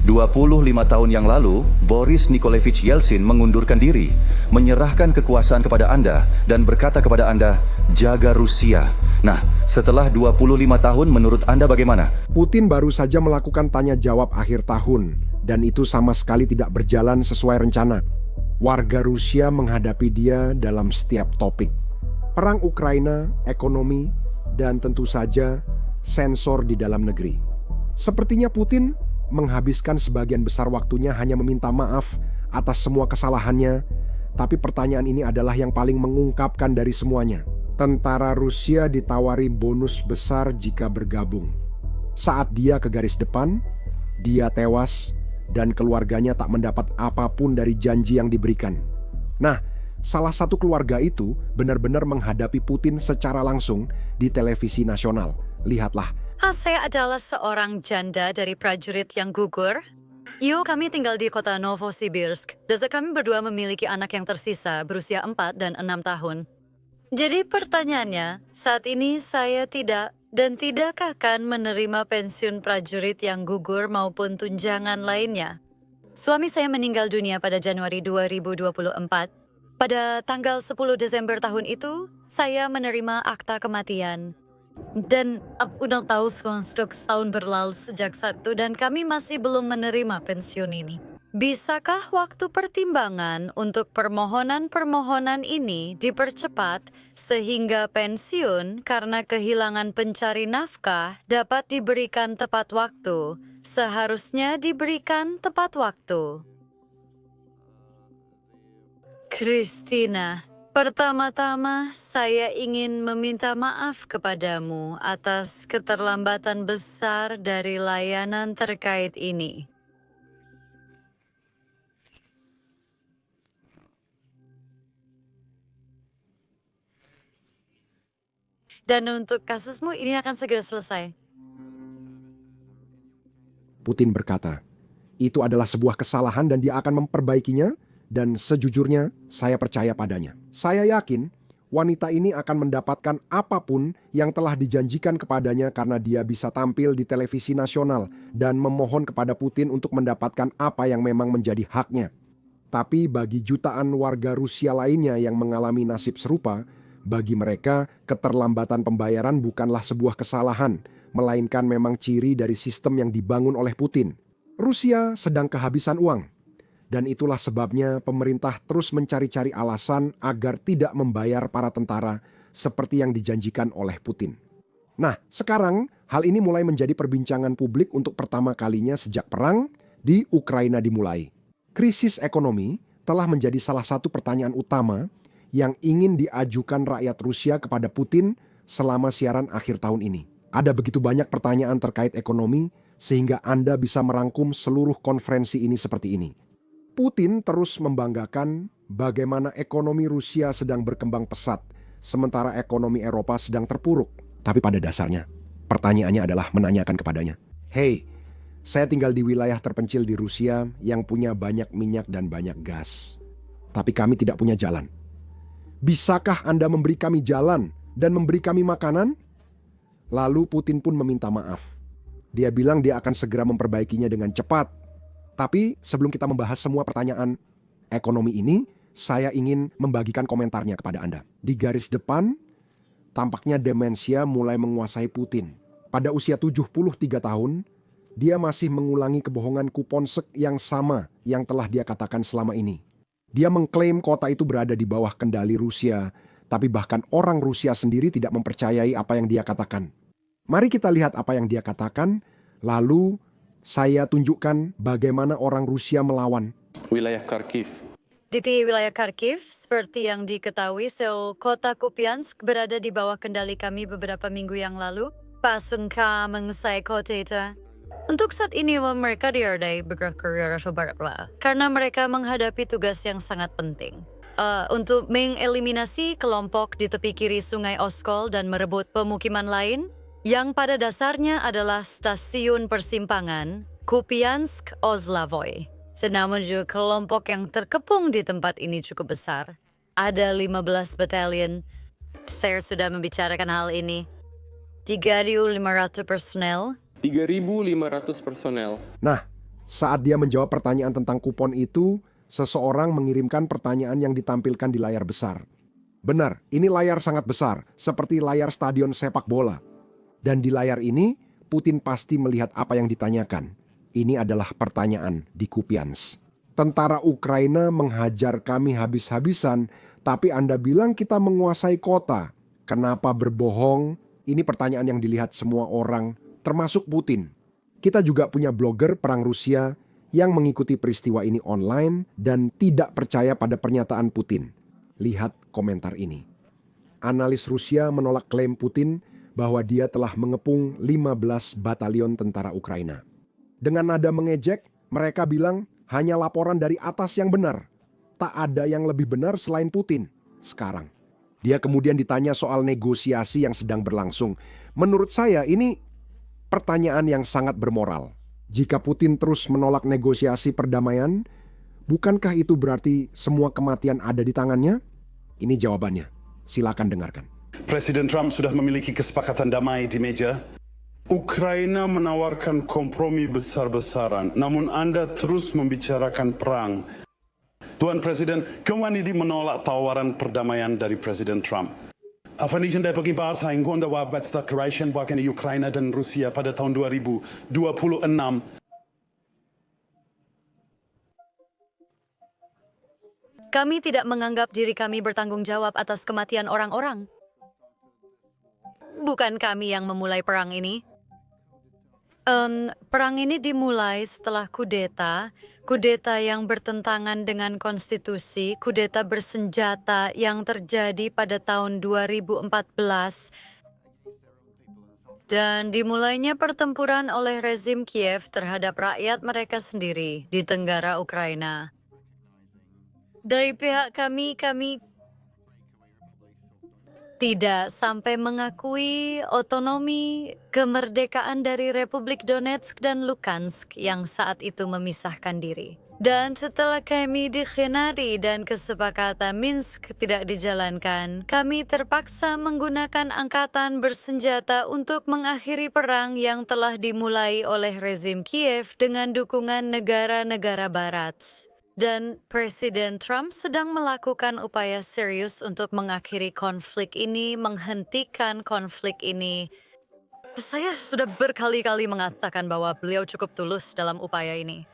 25 tahun yang lalu, Boris Nikolevich Yeltsin mengundurkan diri, menyerahkan kekuasaan kepada Anda, dan berkata kepada Anda, jaga Rusia. Nah, setelah 25 tahun menurut Anda bagaimana? Putin baru saja melakukan tanya jawab akhir tahun, dan itu sama sekali tidak berjalan sesuai rencana. Warga Rusia menghadapi dia dalam setiap topik. Perang Ukraina, ekonomi, dan tentu saja sensor di dalam negeri. Sepertinya Putin menghabiskan sebagian besar waktunya hanya meminta maaf atas semua kesalahannya, tapi pertanyaan ini adalah yang paling mengungkapkan dari semuanya. Tentara Rusia ditawari bonus besar jika bergabung. Saat dia ke garis depan, dia tewas dan keluarganya tak mendapat apapun dari janji yang diberikan. Nah, salah satu keluarga itu benar-benar menghadapi Putin secara langsung di televisi nasional. Lihatlah. Saya adalah seorang janda dari prajurit yang gugur. Kami tinggal di kota Novosibirsk. Dan kami berdua memiliki anak yang tersisa berusia 4 dan 6 tahun. Jadi pertanyaannya, saat ini saya tidak akan menerima pensiun prajurit yang gugur maupun tunjangan lainnya. Suami saya meninggal dunia pada Januari 2024. Pada tanggal 10 Desember tahun itu, saya menerima akta kematian. Dan udah tahu setahun berlalu sejak satu dan kami masih belum menerima pensiun ini. Bisakah waktu pertimbangan untuk permohonan-permohonan ini dipercepat sehingga pensiun karena kehilangan pencari nafkah dapat diberikan tepat waktu? Seharusnya diberikan tepat waktu. Christina, pertama-tama saya ingin meminta maaf kepadamu atas keterlambatan besar dari layanan terkait ini. Dan untuk kasusmu ini akan segera selesai. Putin berkata, itu adalah sebuah kesalahan dan dia akan memperbaikinya, dan sejujurnya saya percaya padanya. Saya yakin wanita ini akan mendapatkan apapun yang telah dijanjikan kepadanya karena dia bisa tampil di televisi nasional dan memohon kepada Putin untuk mendapatkan apa yang memang menjadi haknya. Tapi bagi jutaan warga Rusia lainnya yang mengalami nasib serupa, bagi mereka keterlambatan pembayaran bukanlah sebuah kesalahan, melainkan memang ciri dari sistem yang dibangun oleh Putin. Rusia sedang kehabisan uang. Dan itulah sebabnya pemerintah terus mencari-cari alasan agar tidak membayar para tentara seperti yang dijanjikan oleh Putin. Nah, sekarang hal ini mulai menjadi perbincangan publik untuk pertama kalinya sejak perang di Ukraina dimulai. Krisis ekonomi telah menjadi salah satu pertanyaan utama yang ingin diajukan rakyat Rusia kepada Putin selama siaran akhir tahun ini. Ada begitu banyak pertanyaan terkait ekonomi sehingga Anda bisa merangkum seluruh konferensi ini seperti ini. Putin terus membanggakan bagaimana ekonomi Rusia sedang berkembang pesat, sementara ekonomi Eropa sedang terpuruk. Tapi pada dasarnya, pertanyaannya adalah menanyakan kepadanya, "Hei, saya tinggal di wilayah terpencil di Rusia yang punya banyak minyak dan banyak gas. Tapi kami tidak punya jalan. Bisakah Anda memberi kami jalan dan memberi kami makanan?" Lalu Putin pun meminta maaf. Dia bilang dia akan segera memperbaikinya dengan cepat. Tapi sebelum kita membahas semua pertanyaan ekonomi ini, saya ingin membagikan komentarnya kepada Anda. Di garis depan, tampaknya demensia mulai menguasai Putin. Pada usia 73 tahun, dia masih mengulangi kebohongan kuponsek yang sama yang telah dia katakan selama ini. Dia mengklaim kota itu berada di bawah kendali Rusia, tapi bahkan orang Rusia sendiri tidak mempercayai apa yang dia katakan. Mari kita lihat apa yang dia katakan, lalu saya tunjukkan bagaimana orang Rusia melawan. Wilayah Kharkiv. Di wilayah Kharkiv, seperti yang diketahui, kota Kupiansk berada di bawah kendali kami beberapa minggu yang lalu. Pasungka menguasai kota itu. Untuk saat ini mereka diardai bergerak ke arah barat karena mereka menghadapi tugas yang sangat penting. Untuk mengeliminasi kelompok di tepi kiri sungai Oskol dan merebut pemukiman lain, yang pada dasarnya adalah stasiun persimpangan Kupiansk-Ozlavoy. Namun juga kelompok yang terkepung di tempat ini cukup besar. Ada 15 batalion. Saya sudah membicarakan hal ini. 3.500 personel. 3.500 personel. Nah, Saat dia menjawab pertanyaan tentang kupon itu, seseorang mengirimkan pertanyaan yang ditampilkan di layar besar. Benar, ini layar sangat besar, seperti layar stadion sepak bola. Dan di layar ini, Putin pasti melihat apa yang ditanyakan. Ini adalah pertanyaan di Kupiansk. Tentara Ukraina menghajar kami habis-habisan, tapi Anda bilang kita menguasai kota. Kenapa berbohong? Ini pertanyaan yang dilihat semua orang, termasuk Putin. Kita juga punya blogger perang Rusia yang mengikuti peristiwa ini online dan tidak percaya pada pernyataan Putin. Lihat komentar ini. Analis Rusia menolak klaim Putin bahwa dia telah mengepung 15 batalion tentara Ukraina. Dengan nada mengejek, mereka bilang hanya laporan dari atas yang benar. Tak ada yang lebih benar selain Putin sekarang. Dia kemudian ditanya soal negosiasi yang sedang berlangsung. Menurut saya ini pertanyaan yang sangat bermoral. Jika Putin terus menolak negosiasi perdamaian, bukankah itu berarti semua kematian ada di tangannya? Ini jawabannya. Silakan dengarkan. Presiden Trump sudah memiliki kesepakatan damai di meja. Ukraina menawarkan kompromi besar-besaran, namun Anda terus membicarakan perang. Tuan Presiden, Kemwani menolak tawaran perdamaian dari Presiden Trump. Afganistan dari bahasa Inggris wabat declaration bahkan di Ukraina dan Rusia pada tahun 2026. Kami tidak menganggap diri kami bertanggung jawab atas kematian orang-orang. Bukan kami yang memulai perang ini. Perang ini dimulai setelah kudeta yang bertentangan dengan konstitusi, kudeta bersenjata yang terjadi pada tahun 2014, dan dimulainya pertempuran oleh rezim Kiev terhadap rakyat mereka sendiri di tenggara Ukraina. Dari pihak kami tidak sampai mengakui otonomi kemerdekaan dari Republik Donetsk dan Luhansk yang saat itu memisahkan diri. Dan setelah kami dikhianati dan kesepakatan Minsk tidak dijalankan, kami terpaksa menggunakan angkatan bersenjata untuk mengakhiri perang yang telah dimulai oleh rezim Kiev dengan dukungan negara-negara Barat. Dan Presiden Trump sedang melakukan upaya serius untuk mengakhiri konflik ini, menghentikan konflik ini. Saya sudah berkali-kali mengatakan bahwa beliau cukup tulus dalam upaya ini.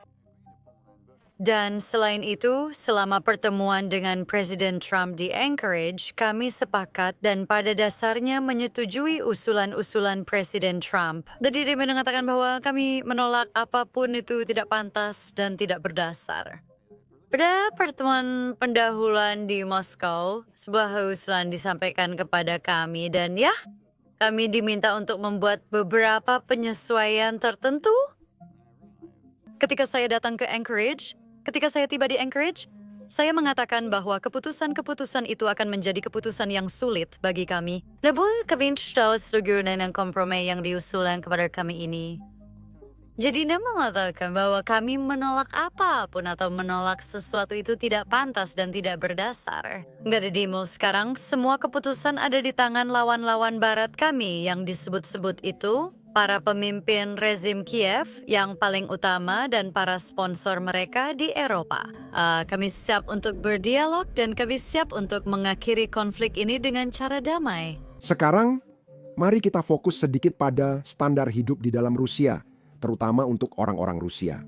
Dan selain itu, selama pertemuan dengan Presiden Trump di Anchorage, kami sepakat dan pada dasarnya menyetujui usulan-usulan Presiden Trump. Jadi dia mengatakan bahwa kami menolak apapun itu tidak pantas dan tidak berdasar. Pada pertemuan pendahuluan di Moskow, sebuah usulan disampaikan kepada kami dan kami diminta untuk membuat beberapa penyesuaian tertentu. Ketika saya datang ke Anchorage, ketika saya tiba di Anchorage, saya mengatakan bahwa keputusan-keputusan itu akan menjadi keputusan yang sulit bagi kami. Namun kami tahu setuju dengan kompromi yang diusulkan kepada kami ini. Jadi dia mengatakan bahwa kami menolak apapun atau menolak sesuatu itu tidak pantas dan tidak berdasar. Dari demo sekarang, semua keputusan ada di tangan lawan-lawan barat kami yang disebut-sebut itu, para pemimpin rezim Kiev yang paling utama dan para sponsor mereka di Eropa. Kami siap untuk berdialog dan kami siap untuk mengakhiri konflik ini dengan cara damai. Sekarang, mari kita fokus sedikit pada standar hidup di dalam Rusia, terutama untuk orang-orang Rusia.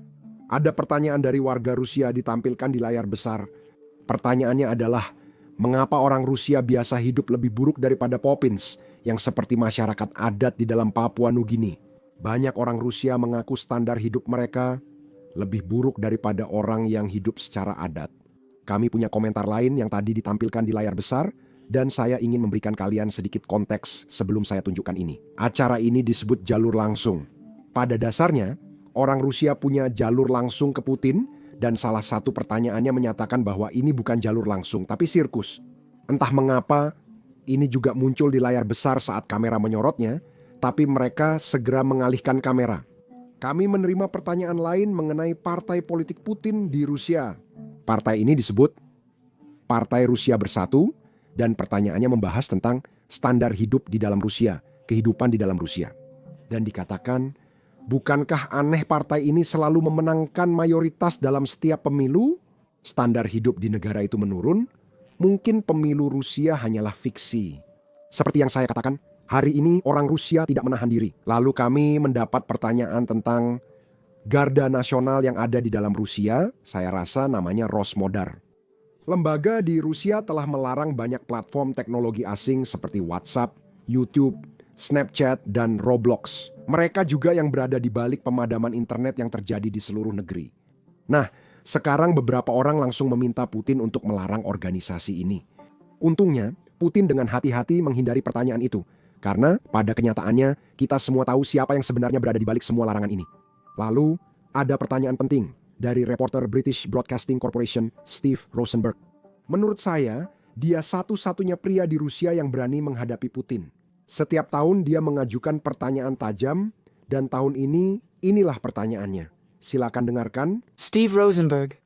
Ada pertanyaan dari warga Rusia ditampilkan di layar besar. Pertanyaannya adalah, mengapa orang Rusia biasa hidup lebih buruk daripada Popins, yang seperti masyarakat adat di dalam Papua Nugini? Banyak orang Rusia mengaku standar hidup mereka lebih buruk daripada orang yang hidup secara adat. Kami punya komentar lain yang tadi ditampilkan di layar besar, dan saya ingin memberikan kalian sedikit konteks sebelum saya tunjukkan ini. Acara ini disebut jalur langsung. Pada dasarnya, orang Rusia punya jalur langsung ke Putin, dan salah satu pertanyaannya menyatakan bahwa ini bukan jalur langsung, tapi sirkus. Entah mengapa, ini juga muncul di layar besar saat kamera menyorotnya, tapi mereka segera mengalihkan kamera. Kami menerima pertanyaan lain mengenai partai politik Putin di Rusia. Partai ini disebut Partai Rusia Bersatu, dan pertanyaannya membahas tentang standar hidup di dalam Rusia, kehidupan di dalam Rusia. Dan dikatakan, Bukankah aneh partai ini selalu memenangkan mayoritas dalam setiap pemilu? Standar hidup di negara itu menurun. Mungkin pemilu Rusia hanyalah fiksi. Seperti yang saya katakan, hari ini orang Rusia tidak menahan diri. Lalu kami mendapat pertanyaan tentang Garda Nasional yang ada di dalam Rusia, saya rasa namanya Rosmodar. Lembaga di Rusia telah melarang banyak platform teknologi asing seperti WhatsApp, YouTube, Snapchat, dan Roblox. Mereka juga yang berada di balik pemadaman internet yang terjadi di seluruh negeri. Nah, sekarang beberapa orang langsung meminta Putin untuk melarang organisasi ini. Untungnya, Putin dengan hati-hati menghindari pertanyaan itu. Karena pada kenyataannya, kita semua tahu siapa yang sebenarnya berada di balik semua larangan ini. Lalu, ada pertanyaan penting dari reporter British Broadcasting Corporation, Steve Rosenberg. Menurut saya, dia satu-satunya pria di Rusia yang berani menghadapi Putin. Setiap tahun dia mengajukan pertanyaan tajam, dan tahun ini, inilah pertanyaannya. Silakan dengarkan. Steve Rosenberg.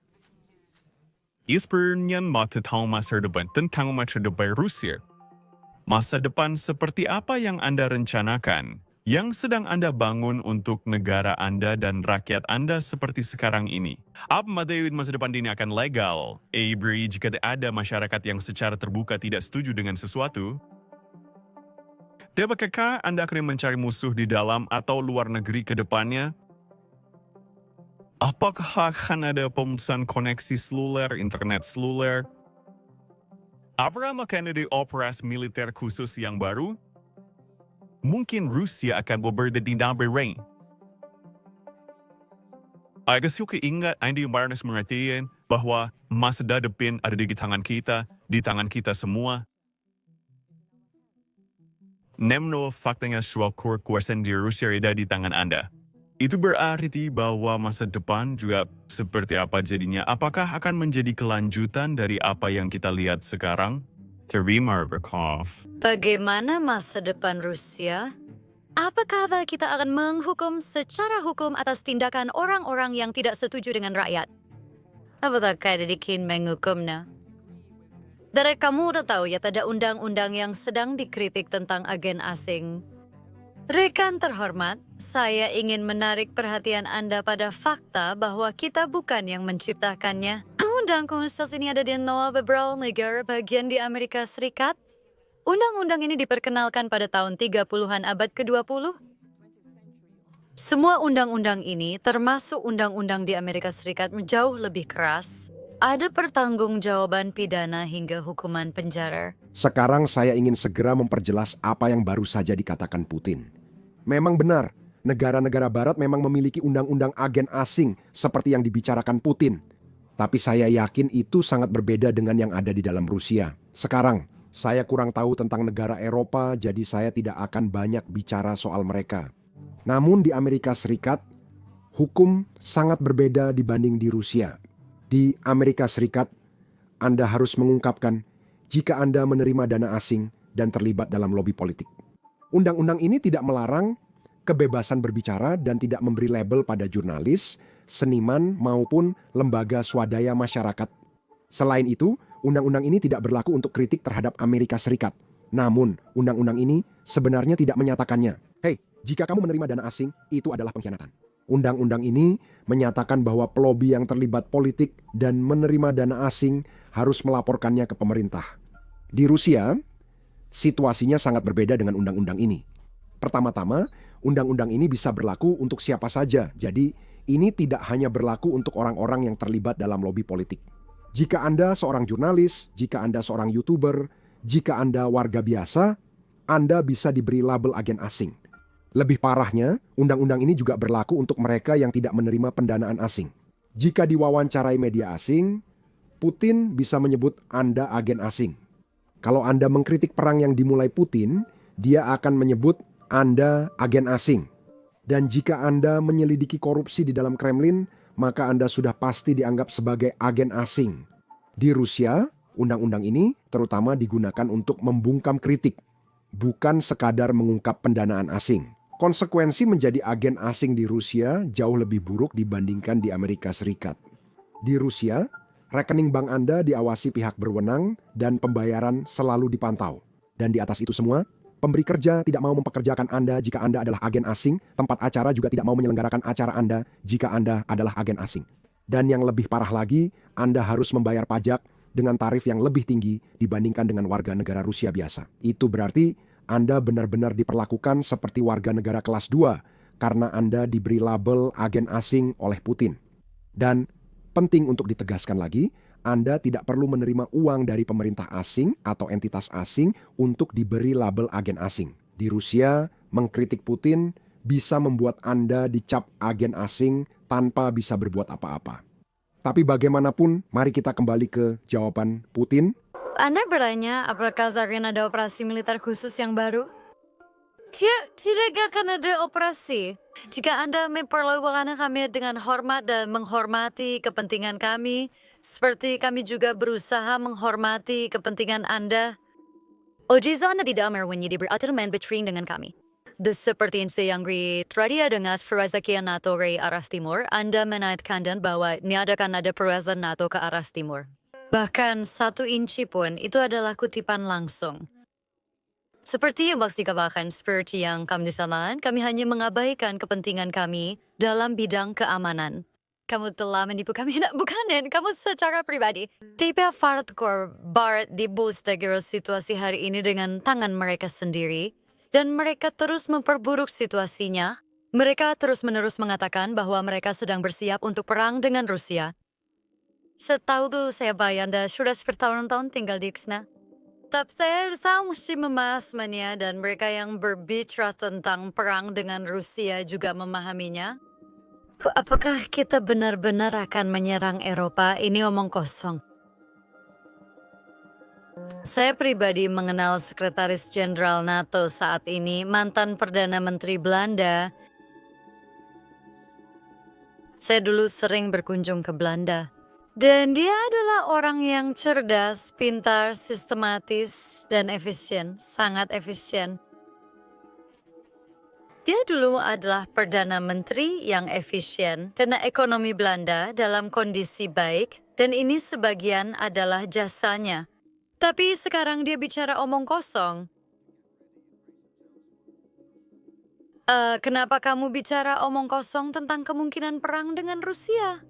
Ispernian mata tahu masa depan tentang masa depan Rusia. Masa depan seperti apa yang Anda rencanakan, yang sedang Anda bangun untuk negara Anda dan rakyat Anda seperti sekarang ini? Apa masa depan ini akan legal? Beri jika ada masyarakat yang secara terbuka tidak setuju dengan sesuatu? Apakah Anda akan mencari musuh di dalam atau luar negeri ke depannya? Apakah akan ada pemutusan koneksi seluler, internet seluler? Apakah akan ada operasi militer khusus yang baru? Mungkin Rusia akan berada di berang. Agak suka ingat Anda yang harus mengertikan bahwa masa depan ada di tangan kita semua. Namun faktanya soal kekuasaan di Rusia ada di tangan Anda. Itu berarti bahwa masa depan juga seperti apa jadinya. Apakah akan menjadi kelanjutan dari apa yang kita lihat sekarang? Terima Berkov. Bagaimana masa depan Rusia? Apakah kita akan menghukum secara hukum atas tindakan orang-orang yang tidak setuju dengan rakyat? Apakah dikin menghukumnya? Dari kamu udah tahu ya, ada undang-undang yang sedang dikritik tentang agen asing. Rekan terhormat, saya ingin menarik perhatian Anda pada fakta bahwa kita bukan yang menciptakannya. Undang khusus ini ada di beberapa negara bagian di Amerika Serikat. Undang-undang ini diperkenalkan pada tahun 30-an abad ke-20. Semua undang-undang ini, termasuk undang-undang di Amerika Serikat, jauh lebih keras. Ada pertanggungjawaban pidana hingga hukuman penjara. Sekarang saya ingin segera memperjelas apa yang baru saja dikatakan Putin. Memang benar, negara-negara barat memang memiliki undang-undang agen asing seperti yang dibicarakan Putin. Tapi saya yakin itu sangat berbeda dengan yang ada di dalam Rusia. Sekarang, saya kurang tahu tentang negara Eropa, jadi saya tidak akan banyak bicara soal mereka. Namun di Amerika Serikat, hukum sangat berbeda dibanding di Rusia. Di Amerika Serikat, Anda harus mengungkapkan jika Anda menerima dana asing dan terlibat dalam lobi politik. Undang-undang ini tidak melarang kebebasan berbicara dan tidak memberi label pada jurnalis, seniman maupun lembaga swadaya masyarakat. Selain itu, undang-undang ini tidak berlaku untuk kritik terhadap Amerika Serikat. Namun, undang-undang ini sebenarnya tidak menyatakannya. Hei, jika kamu menerima dana asing, itu adalah pengkhianatan. Undang-undang ini menyatakan bahwa pelobi yang terlibat politik dan menerima dana asing harus melaporkannya ke pemerintah. Di Rusia, situasinya sangat berbeda dengan undang-undang ini. Pertama-tama, undang-undang ini bisa berlaku untuk siapa saja. Jadi, ini tidak hanya berlaku untuk orang-orang yang terlibat dalam lobi politik. Jika Anda seorang jurnalis, jika Anda seorang YouTuber, jika Anda warga biasa, Anda bisa diberi label agen asing. Lebih parahnya, undang-undang ini juga berlaku untuk mereka yang tidak menerima pendanaan asing. Jika diwawancarai media asing, Putin bisa menyebut Anda agen asing. Kalau Anda mengkritik perang yang dimulai Putin, dia akan menyebut Anda agen asing. Dan jika Anda menyelidiki korupsi di dalam Kremlin, maka Anda sudah pasti dianggap sebagai agen asing. Di Rusia, undang-undang ini terutama digunakan untuk membungkam kritik, bukan sekadar mengungkap pendanaan asing. Konsekuensi menjadi agen asing di Rusia jauh lebih buruk dibandingkan di Amerika Serikat. Di Rusia, rekening bank Anda diawasi pihak berwenang dan pembayaran selalu dipantau. Dan di atas itu semua, Pemberi kerja tidak mau mempekerjakan Anda jika Anda adalah agen asing. Tempat acara juga tidak mau menyelenggarakan acara Anda jika Anda adalah agen asing. Dan yang lebih parah lagi, Anda harus membayar pajak dengan tarif yang lebih tinggi dibandingkan dengan warga negara Rusia biasa. Itu berarti Anda benar-benar diperlakukan seperti warga negara kelas 2 karena Anda diberi label agen asing oleh Putin. Dan penting untuk ditegaskan lagi, Anda tidak perlu menerima uang dari pemerintah asing atau entitas asing untuk diberi label agen asing. Di Rusia, mengkritik Putin bisa membuat Anda dicap agen asing tanpa bisa berbuat apa-apa. Tapi bagaimanapun, mari kita kembali ke jawaban Putin. Anda bertanya apakah akan ada operasi militer khusus yang baru? Tidak akan ada operasi. Jika Anda memperlakukan kami dengan hormat dan menghormati kepentingan kami, seperti kami juga berusaha menghormati kepentingan Anda. Anda tidak merwenyi di beraturan bertering dengan kami. Seperti yang terjadi dengan perwakilan NATO ke arah timur, Anda menaikkan bahwa niadakan ada perwakilan NATO ke arah timur. Bahkan 1 inci pun itu adalah kutipan langsung. Seperti yang Bang dikatakan, seperti yang kami disanakan, kami hanya mengabaikan kepentingan kami dalam bidang keamanan. Kamu telah menipu kami, bukan? Kamu secara pribadi. DPR hardcore Barat dibooster situasi hari ini dengan tangan mereka sendiri. Dan mereka terus memperburuk situasinya. Mereka terus-menerus mengatakan bahwa mereka sedang bersiap untuk perang dengan Rusia. Setahu saya Anda sudah bertahun-tahun tinggal di sana. Tapi saya mesti memahaminya dan mereka yang berbicara tentang perang dengan Rusia juga memahaminya. Apakah kita benar-benar akan menyerang Eropa? Ini omong kosong. Saya pribadi mengenal Sekretaris Jenderal NATO saat ini, mantan Perdana Menteri Belanda. Saya dulu sering berkunjung ke Belanda. Dan dia adalah orang yang cerdas, pintar, sistematis, dan efisien. Sangat efisien. Dia dulu adalah Perdana Menteri yang efisien karena ekonomi Belanda dalam kondisi baik, dan ini sebagian adalah jasanya. Tapi sekarang dia bicara omong kosong. Kenapa kamu bicara omong kosong tentang kemungkinan perang dengan Rusia?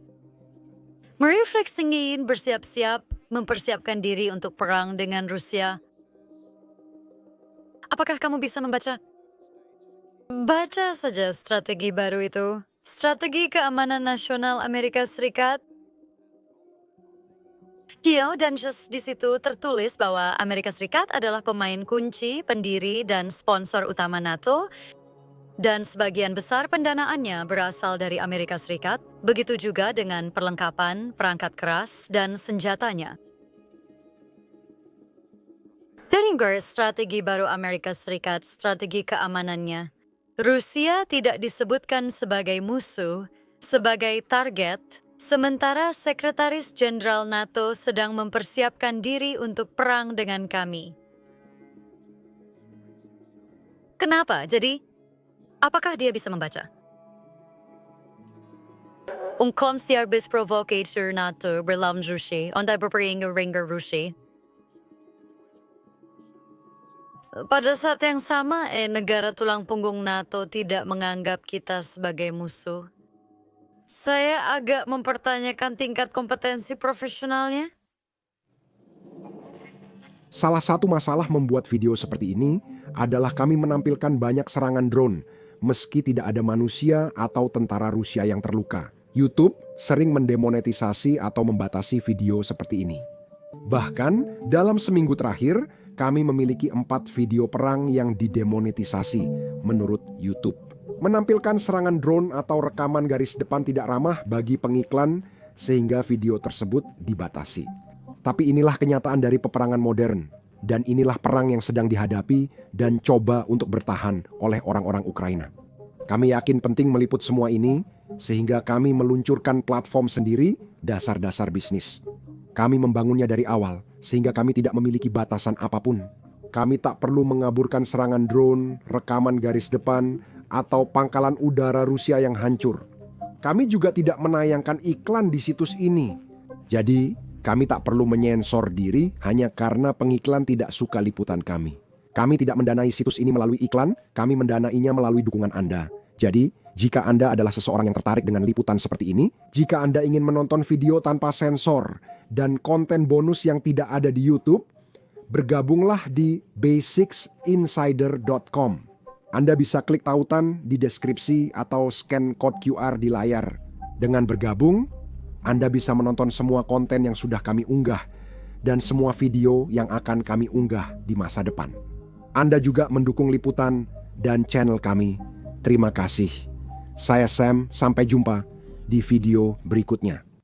Merefleksi bersiap-siap, mempersiapkan diri untuk perang dengan Rusia. Apakah kamu bisa membaca? Baca saja strategi baru itu. Strategi Keamanan Nasional Amerika Serikat. Dan di situ tertulis bahwa Amerika Serikat adalah pemain kunci, pendiri, dan sponsor utama NATO. Dan sebagian besar pendanaannya berasal dari Amerika Serikat, begitu juga dengan perlengkapan, perangkat keras, dan senjatanya. Dari strategi baru Amerika Serikat, strategi keamanannya. Rusia tidak disebutkan sebagai musuh, sebagai target, sementara Sekretaris Jenderal NATO sedang mempersiapkan diri untuk perang dengan kami. Kenapa? Jadi, apakah dia bisa membaca? Kom siarbis provocator NATO berlam Rusia, onda berperinga-ringa Rusia. Pada saat yang sama, negara tulang punggung NATO tidak menganggap kita sebagai musuh. Saya agak mempertanyakan tingkat kompetensi profesionalnya. Salah satu masalah membuat video seperti ini adalah kami menampilkan banyak serangan drone meski tidak ada manusia atau tentara Rusia yang terluka. YouTube sering mendemonetisasi atau membatasi video seperti ini. Bahkan dalam seminggu terakhir, kami memiliki 4 video perang yang didemonetisasi menurut YouTube. Menampilkan serangan drone atau rekaman garis depan tidak ramah bagi pengiklan sehingga video tersebut dibatasi. Tapi inilah kenyataan dari peperangan modern. Dan inilah perang yang sedang dihadapi dan coba untuk bertahan oleh orang-orang Ukraina. Kami yakin penting meliput semua ini sehingga kami meluncurkan platform sendiri, dasar-dasar bisnis. Kami membangunnya dari awal sehingga kami tidak memiliki batasan apapun. Kami tak perlu mengaburkan serangan drone, rekaman garis depan, atau pangkalan udara Rusia yang hancur. Kami juga tidak menayangkan iklan di situs ini. Jadi, kami tak perlu menyensor diri hanya karena pengiklan tidak suka liputan kami. Kami tidak mendanai situs ini melalui iklan, kami mendanainya melalui dukungan Anda. Jadi, jika Anda adalah seseorang yang tertarik dengan liputan seperti ini, jika Anda ingin menonton video tanpa sensor dan konten bonus yang tidak ada di YouTube, bergabunglah di basicsinsider.com. Anda bisa klik tautan di deskripsi atau scan code QR di layar. Dengan bergabung, Anda bisa menonton semua konten yang sudah kami unggah dan semua video yang akan kami unggah di masa depan. Anda juga mendukung liputan dan channel kami. Terima kasih. Saya Sam, sampai jumpa di video berikutnya.